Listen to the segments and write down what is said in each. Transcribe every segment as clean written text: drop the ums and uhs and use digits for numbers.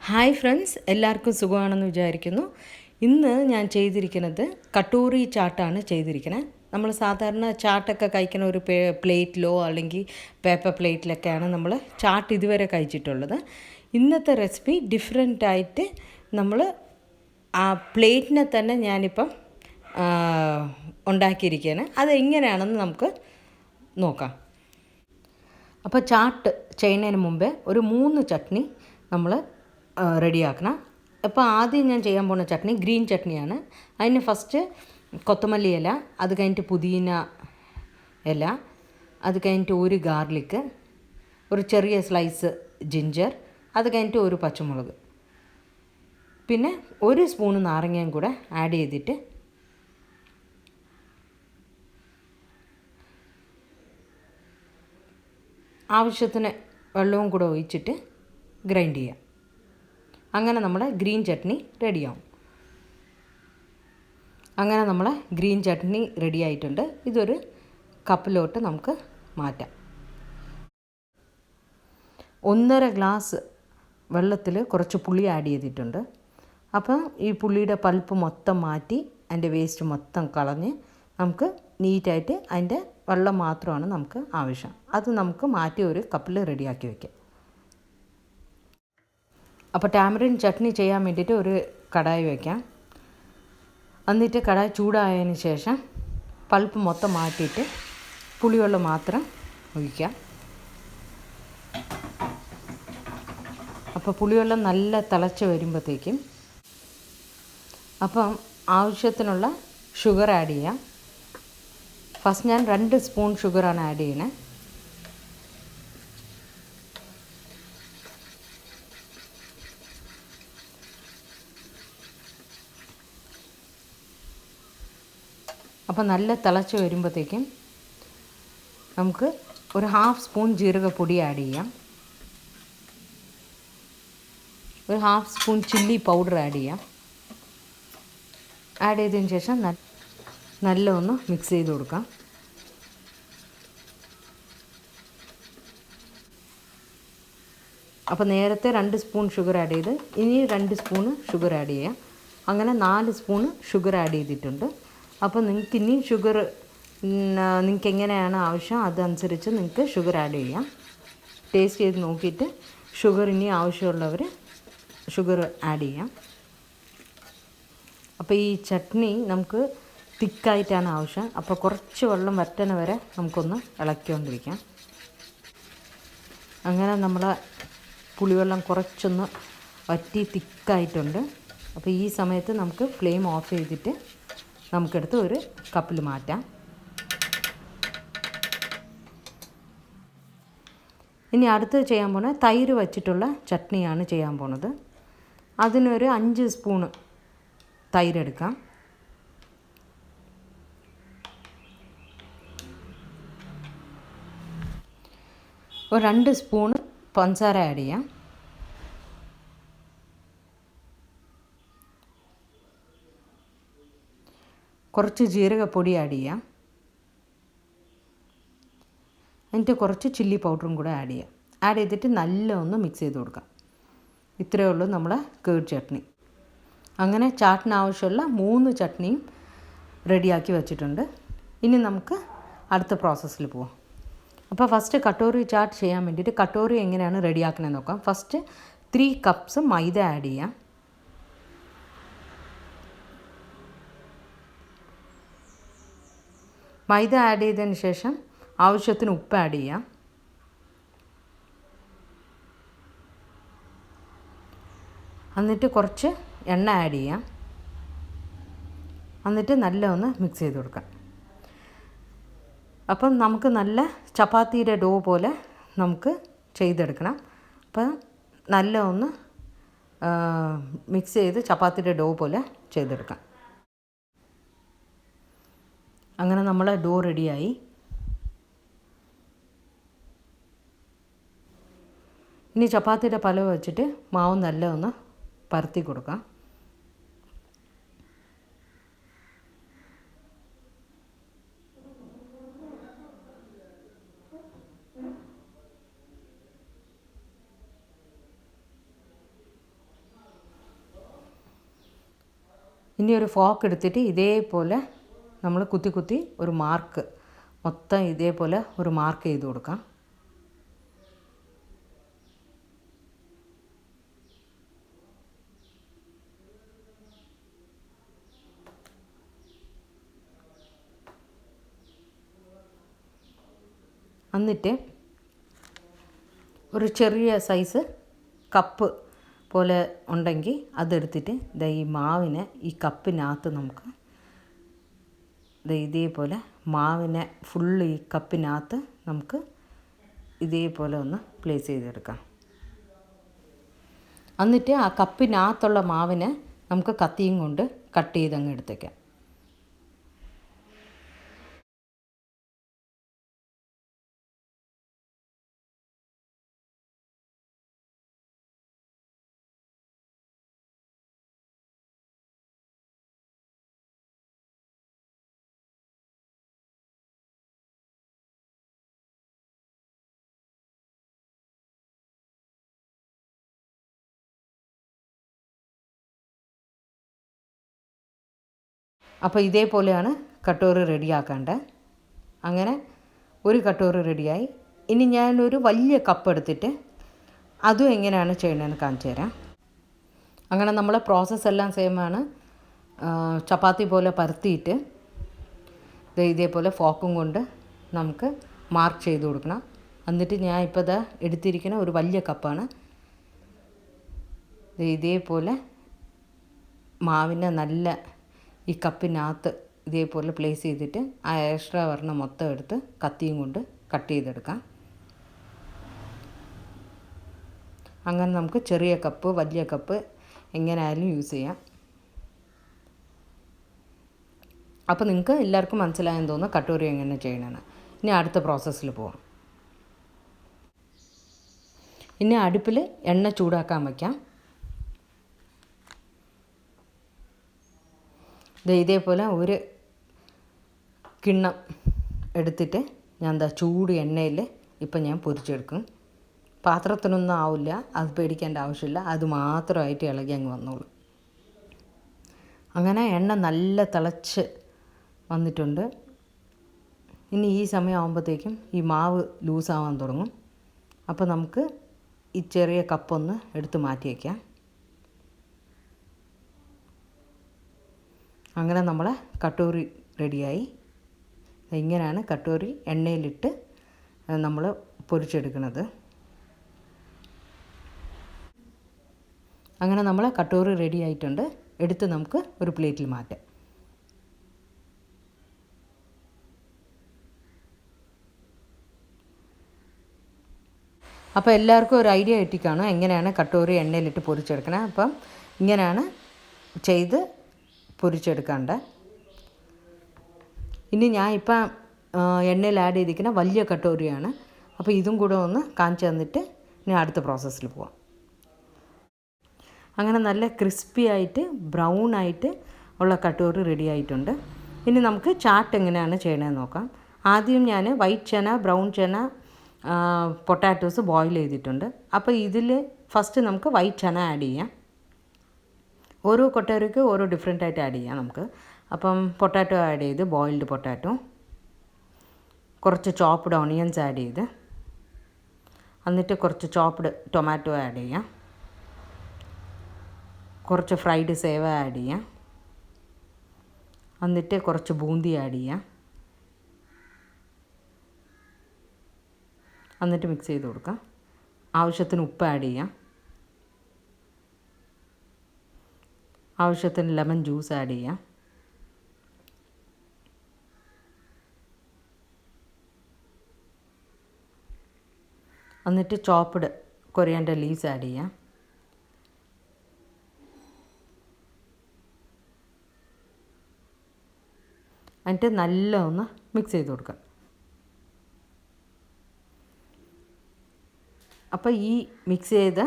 Hi friends, എല്ലാവർക്കും സുഖമാണെന്ന് വിചാരിക്കുന്നു. ഇന്ന് ഞാൻ ചെയ്തിരിക്കുന്നത് കട്ടോറി ചാട്ടാണ് ചെയ്തിരിക്കുന്നത്. നമ്മൾ സാധാരണ ചാട്ടൊക്കെ കഴിക്കുന്ന ഒരു പ്ലേറ്റിലോ അല്ലെങ്കിൽ പേപ്പർ പ്ലേറ്റിലൊക്കെയാണ് നമ്മൾ ചാട്ട് ഇതുവരെ കഴിച്ചിട്ടുള്ളത്. ഇന്നത്തെ റെസിപ്പി ഡിഫറെൻ്റായിട്ട് നമ്മൾ ആ പ്ലേറ്റിനെ തന്നെ ഞാനിപ്പം ഉണ്ടാക്കിയിരിക്കുകയാണ്. അതെങ്ങനെയാണെന്ന് നമുക്ക് നോക്കാം. അപ്പോൾ ചാട്ട് ചെയ്യുന്നതിന് മുമ്പേ ഒരു 3 ചട്നി നമ്മൾ റെഡിയാക്കണം. അപ്പോൾ ആദ്യം ഞാൻ ചെയ്യാൻ പോകുന്ന ചട്നി ഗ്രീൻ ചട്നിയാണ്. അതിന് ഫസ്റ്റ് കൊത്തമല്ലി ഇല, അത് കഴിഞ്ഞിട്ട് പുതിന ഇല, അത് കഴിഞ്ഞിട്ട് ഒരു ഗാർലിക്ക്, ഒരു ചെറിയ സ്ലൈസ് ജിഞ്ചർ, അത് കഴിഞ്ഞിട്ട് ഒരു പച്ചമുളക്, പിന്നെ ഒരു സ്പൂണ് നാരങ്ങയും കൂടെ ആഡ് ചെയ്തിട്ട് ആവശ്യത്തിന് വെള്ളവും കൂടെ ഒഴിച്ചിട്ട് ഗ്രൈൻഡ് ചെയ്യാം. അങ്ങനെ നമ്മുടെ ഗ്രീൻ ചട്നി റെഡിയാവും. അങ്ങനെ നമ്മൾ ഗ്രീൻ ചട്നി റെഡി ആയിട്ടുണ്ട്. ഇതൊരു കപ്പിലോട്ട് നമുക്ക് മാറ്റാം. 1.5 ഗ്ലാസ് വെള്ളത്തിൽ കുറച്ച് പുളി ആഡ് ചെയ്തിട്ടുണ്ട്. അപ്പോൾ ഈ പുളിയുടെ പൾപ്പ് മൊത്തം മാറ്റി അതിൻ്റെ വേസ്റ്റ് മൊത്തം കളഞ്ഞ് നമുക്ക് നീറ്റായിട്ട് അതിൻ്റെ വെള്ളം മാത്രമാണ് നമുക്ക് ആവശ്യം. അത് നമുക്ക് മാറ്റി ഒരു കപ്പിൽ റെഡിയാക്കി വയ്ക്കാം. അപ്പോൾ ടാമറിൻ ചട്നി ചെയ്യാൻ വേണ്ടിയിട്ട് ഒരു കടായി വയ്ക്കാം. എന്നിട്ട് കടായി ചൂടായതിന് ശേഷം പൾപ്പ് മൊത്തം മാറ്റിയിട്ട് പുളിവെള്ളം മാത്രം ഒഴിക്കാം. അപ്പോൾ പുളിവെള്ളം നല്ല തിളച്ച് വരുമ്പോഴത്തേക്കും അപ്പം ആവശ്യത്തിനുള്ള ഷുഗർ ആഡ് ചെയ്യാം. ഫസ്റ്റ് ഞാൻ 2 സ്പൂൺ ഷുഗറാണ് ആഡ് ചെയ്യുന്നത്. അപ്പോൾ നല്ല തിളച്ച് വരുമ്പോഴത്തേക്കും നമുക്ക് ഒരു 1/2 സ്പൂൺ ജീരകപ്പൊടി ആഡ് ചെയ്യാം. ഒരു 1/2 സ്പൂൺ ചില്ലി പൗഡർ ആഡ് ചെയ്യാം. ആഡ് ചെയ്തതിന് ശേഷം നല്ല ഒന്ന് മിക്സ് ചെയ്ത് കൊടുക്കാം. അപ്പോൾ നേരത്തെ 2 സ്പൂൺ ഷുഗർ ആഡ് ചെയ്ത് ഇനി 2 സ്പൂണ് ഷുഗർ ആഡ് ചെയ്യാം. അങ്ങനെ 4 സ്പൂണ് ഷുഗർ ആഡ് ചെയ്തിട്ടുണ്ട്. അപ്പോൾ നിങ്ങൾക്ക് ഇനി ഷുഗർ നിങ്ങൾക്ക് എങ്ങനെയാണ് ആവശ്യം അതനുസരിച്ച് നിങ്ങൾക്ക് ഷുഗർ ആഡ് ചെയ്യാം. ടേസ്റ്റ് ചെയ്ത് നോക്കിയിട്ട് ഷുഗർ ഇനി ആവശ്യമുള്ളവർ ഷുഗർ ആഡ് ചെയ്യാം. അപ്പോൾ ഈ ചട്നി നമുക്ക് തിക്കായിട്ടാണ് ആവശ്യം. അപ്പോൾ കുറച്ച് വെള്ളം വറ്റണ വരെ നമുക്കൊന്ന് ഇളക്കിക്കൊണ്ടിരിക്കാം. അങ്ങനെ നമ്മൾ പുളിവെള്ളം കുറച്ചൊന്ന് വറ്റി തിക്കായിട്ടുണ്ട്. അപ്പോൾ ഈ സമയത്ത് നമുക്ക് ഫ്ലെയിം ഓഫ് ചെയ്തിട്ട് നമുക്കെടുത്ത് ഒരു കപ്പിൽ മാറ്റാം. ഇനി അടുത്ത് ചെയ്യാൻ പോകുന്നത് തൈര് വച്ചിട്ടുള്ള ചട്നിയാണ് ചെയ്യാൻ പോകുന്നത്. അതിനൊരു 5 സ്പൂണ് തൈരെടുക്കാം. ഒരു 2 സ്പൂണ് പഞ്ചസാര ആഡ് ചെയ്യാം. കുറച്ച് ജീരകപ്പൊടി ആഡ് ചെയ്യാം. എന്നിട്ട് കുറച്ച് ചില്ലി പൗഡറും കൂടെ ആഡ് ചെയ്യാം. ആഡ് ചെയ്തിട്ട് നല്ല ഒന്ന് മിക്സ് ചെയ്ത് കൊടുക്കാം. ഇത്രയേ ഉള്ളൂ നമ്മളെ കേർഡ് ചട്നി. അങ്ങനെ ചാട്ടിന് ആവശ്യമുള്ള 3 ചട്നിയും റെഡിയാക്കി വെച്ചിട്ടുണ്ട്. ഇനി നമുക്ക് അടുത്ത പ്രോസസ്സിൽ പോവാം. അപ്പോൾ ഫസ്റ്റ് കട്ടോറി ചാട്ട് ചെയ്യാൻ വേണ്ടിയിട്ട് കട്ടോറി എങ്ങനെയാണ് റെഡിയാക്കണമെന്ന് നോക്കാം. ഫസ്റ്റ് 3 കപ്സ് മൈദ ആഡ് ചെയ്യാം. മൈദ ആഡ് ചെയ്തതിന് ശേഷം ആവശ്യത്തിന് ഉപ്പ് ആഡ് ചെയ്യാം. എന്നിട്ട് കുറച്ച് എണ്ണ ആഡ് ചെയ്യാം. എന്നിട്ട് നല്ല ഒന്ന് മിക്സ് ചെയ്ത് കൊടുക്കാം. അപ്പം നമുക്ക് നല്ല ചപ്പാത്തിയുടെ ഡോ പോലെ നമുക്ക് ചെയ്തെടുക്കണം. അപ്പം നല്ല ഒന്ന് മിക്സ് ചെയ്ത് ചപ്പാത്തിയുടെ ഡോ പോലെ ചെയ്തെടുക്കാം. അങ്ങനെ നമ്മളെ ഡോ റെഡിയായി. ഇനി ചപ്പാത്തിയുടെ പലവ് വെച്ചിട്ട് മാവ് നല്ല ഒന്ന് പരത്തി കൊടുക്കാം. ഇനി ഒരു ഫോർക്ക് എടുത്തിട്ട് ഇതേപോലെ നമ്മൾ കുത്തി കുത്തി ഒരു മാർക്ക് മൊത്തം ഇതേപോലെ ഒരു മാർക്ക് ചെയ്ത് കൊടുക്കാം. എന്നിട്ട് ഒരു ചെറിയ സൈസ് കപ്പ് പോലെ ഉണ്ടെങ്കിൽ അതെടുത്തിട്ട് ഈ മാവിനെ ഈ കപ്പിനകത്ത് നമുക്ക് ഇതേപോലെ മാവിനെ ഫുള്ള് ഈ കപ്പിനകത്ത് നമുക്ക് ഇതേപോലെ ഒന്ന് പ്ലേസ് ചെയ്തെടുക്കാം. എന്നിട്ട് ആ കപ്പിനകത്തുള്ള മാവിനെ നമുക്ക് കത്തിയും കൊണ്ട് കട്ട് ചെയ്തങ്ങ് എടുത്തേക്കാം. അപ്പോൾ ഇതേപോലെയാണ് കട്ടോറി റെഡിയാക്കേണ്ടത്. അങ്ങനെ ഒരു കട്ടോറി റെഡിയായി. ഇനി ഞാനൊരു വലിയ കപ്പ് എടുത്തിട്ട് അതും എങ്ങനെയാണ് ചെയ്യണമെന്ന് കാണിച്ചു തരാം. അങ്ങനെ നമ്മളെ പ്രോസസ്സ് എല്ലാം സെയിമാണ്. ചപ്പാത്തി പോലെ പരത്തിയിട്ട് ഇതേപോലെ ഫോക്കും കൊണ്ട് നമുക്ക് മാർക്ക് ചെയ്ത് കൊടുക്കണം. എന്നിട്ട് ഞാൻ ഇപ്പോൾ എടുത്തിരിക്കുന്ന ഒരു വലിയ കപ്പാണ്. ഇതേപോലെ മാവിനെ നല്ല ഈ കപ്പിനകത്ത് ഇതേപോലെ പ്ലേസ് ചെയ്തിട്ട് ആ എക്സ്ട്രാ വരണ മൊത്തം എടുത്ത് കത്തിയും കൊണ്ട് കട്ട് ചെയ്തെടുക്കാം. അങ്ങനെ നമുക്ക് ചെറിയ കപ്പ് വലിയ കപ്പ് എങ്ങനെയായാലും യൂസ് ചെയ്യാം. അപ്പോൾ നിങ്ങൾക്ക് എല്ലാവർക്കും മനസ്സിലായെന്ന് തോന്നുന്നു കട്ടോറി എങ്ങനെ ചെയ്യണമെന്ന്. ഇനി അടുത്ത പ്രോസസ്സിൽ പോവാം. ഇനി അടുപ്പിൽ എണ്ണ ചൂടാക്കാൻ വയ്ക്കാം. ഇതേപോലെ ഒരു കിണ്ണം എടുത്തിട്ട് ഞാൻ ചൂട് എണ്ണയിൽ ഇപ്പം ഞാൻ പൊരിച്ചെടുക്കും. പാത്രത്തിനൊന്നും ആവില്ല, അത് പേടിക്കേണ്ട ആവശ്യമില്ല. അത് മാത്രമായിട്ട് ഇളകി അങ്ങ് വന്നോളൂ. അങ്ങനെ എണ്ണ നല്ല തിളച്ച് വന്നിട്ടുണ്ട്. ഇനി ഈ സമയം ആകുമ്പോഴത്തേക്കും ഈ മാവ് ലൂസാവാൻ തുടങ്ങും. അപ്പോൾ നമുക്ക് ഈ ചെറിയ കപ്പൊന്ന് എടുത്ത് മാറ്റി വയ്ക്കാം. അങ്ങനെ നമ്മളെ കട്ടോറി റെഡിയായി. ഇങ്ങനെയാണ് കട്ടോറി എണ്ണയിലിട്ട് നമ്മൾ പൊരിച്ചെടുക്കുന്നത്. അങ്ങനെ നമ്മളെ കട്ടോറി റെഡി ആയിട്ടുണ്ട്. എടുത്ത് നമുക്ക് ഒരു പ്ലേറ്റിൽ മാറ്റാം. അപ്പോൾ എല്ലാവർക്കും ഒരു ഐഡിയ കിട്ടിക്കാണോ എങ്ങനെയാണ് കട്ടോറി എണ്ണയിലിട്ട് പൊരിച്ചെടുക്കണേ. അപ്പം ഇങ്ങനെയാണ് ചെയ്ത് പൊരിച്ചെടുക്കാണ്ട്. ഇനി ഞാൻ ഇപ്പം എണ്ണയിൽ ആഡ് ചെയ്തിരിക്കുന്ന വലിയ കട്ടോറിയാണ്. അപ്പോൾ ഇതും കൂടെ ഒന്ന് കാണിച്ചു തന്നിട്ട് ഇനി അടുത്ത പ്രോസസ്സിൽ പോവാം. അങ്ങനെ നല്ല ക്രിസ്പി ആയിട്ട് ബ്രൗൺ ആയിട്ട് ഉള്ള കട്ടോറി റെഡി ആയിട്ടുണ്ട്. ഇനി നമുക്ക് ചാട്ട് എങ്ങനെയാണ് ചെയ്യണമെന്ന് നോക്കാം. ആദ്യം ഞാൻ വൈറ്റ് ചന, ബ്രൗൺ ചന, പൊട്ടാറ്റോസ് ബോയിൽ ചെയ്തിട്ടുണ്ട്. അപ്പോൾ ഇതിൽ ഫസ്റ്റ് നമുക്ക് വൈറ്റ് ചന ആഡ് ചെയ്യാം. ഓരോ കട്ടോറിക്ക് ഓരോ ഡിഫറെൻ്റ് ആയിട്ട് ആഡ് ചെയ്യാം നമുക്ക്. അപ്പം പൊട്ടാറ്റോ ആഡ് ചെയ്ത്, ബോയിൽഡ് പൊട്ടാറ്റോ, കുറച്ച് ചോപ്പ്ഡ് ഓണിയൻസ് ആഡ് ചെയ്ത്, എന്നിട്ട് കുറച്ച് ചോപ്പ്ഡ് ടൊമാറ്റോ ആഡ് ചെയ്യാം, കുറച്ച് ഫ്രൈഡ് സേവ ആഡ് ചെയ്യാം, എന്നിട്ട് കുറച്ച് ബൂന്തി ആഡ് ചെയ്യാം, എന്നിട്ട് മിക്സ് ചെയ്ത് കൊടുക്കാം. ആവശ്യത്തിന് ഉപ്പ് ആഡ് ചെയ്യാം, ആവശ്യത്തിന് ലെമൺ ജ്യൂസ് ആഡ് ചെയ്യാം, എന്നിട്ട് ചോപ്പ്ഡ് കൊറിയാൻഡർ ലീവ്സ് ആഡ് ചെയ്യാം, എന്നിട്ട് നല്ല ഒന്ന് മിക്സ് ചെയ്ത് കൊടുക്കാം. അപ്പോൾ ഈ മിക്സ് ചെയ്ത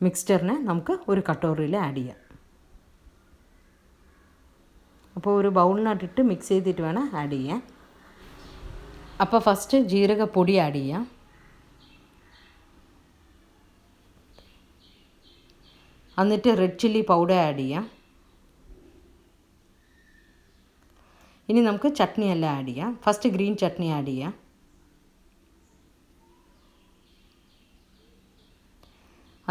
മിക്സ്ചറിനെ നമുക്ക് ഒരു കട്ടോറിയിൽ ആഡ് ചെയ്യാം. അപ്പോൾ ഒരു ബൗളിനകത്തിട്ട് മിക്സ് ചെയ്തിട്ട് വേണം ആഡ് ചെയ്യാൻ. അപ്പോൾ ഫസ്റ്റ് ജീരകപ്പൊടി ആഡ് ചെയ്യാം, എന്നിട്ട് റെഡ് ചില്ലി പൗഡർ ആഡ് ചെയ്യാം, ഇനി നമുക്ക് ചട്നി എല്ലാം ആഡ് ചെയ്യാം. ഫസ്റ്റ് ഗ്രീൻ ചട്നി ആഡ് ചെയ്യാം.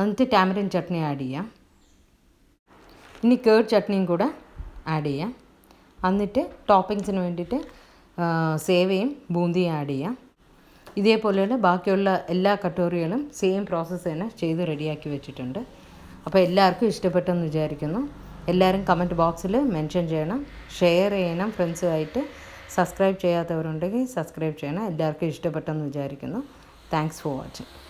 എന്നിട്ട് ടാമറിൻ ചട്നി ആഡ് ചെയ്യാം. ഇനി കേർഡ് ചട്നിയും കൂടെ ആഡ് ചെയ്യാം. എന്നിട്ട് ടോപ്പിങ്സിന് വേണ്ടിയിട്ട് സേവയും ബൂന്തിയും ആഡ് ചെയ്യാം. ഇതേപോലെയുള്ള ബാക്കിയുള്ള എല്ലാ കട്ടോറികളും സെയിം പ്രോസസ്സ് തന്നെ ചെയ്ത് റെഡിയാക്കി വെച്ചിട്ടുണ്ട്. അപ്പോൾ എല്ലാവർക്കും ഇഷ്ടപ്പെട്ടെന്ന് വിചാരിക്കുന്നു. എല്ലാവരും കമൻറ്റ് ബോക്സിൽ മെൻഷൻ ചെയ്യണം, ഷെയർ ചെയ്യണം ഫ്രണ്ട്സുമായിട്ട്. സബ്സ്ക്രൈബ് ചെയ്യാത്തവരുണ്ടെങ്കിൽ സബ്സ്ക്രൈബ് ചെയ്യണം. എല്ലാവർക്കും ഇഷ്ടപ്പെട്ടെന്ന് വിചാരിക്കുന്നു. Thanks for watching.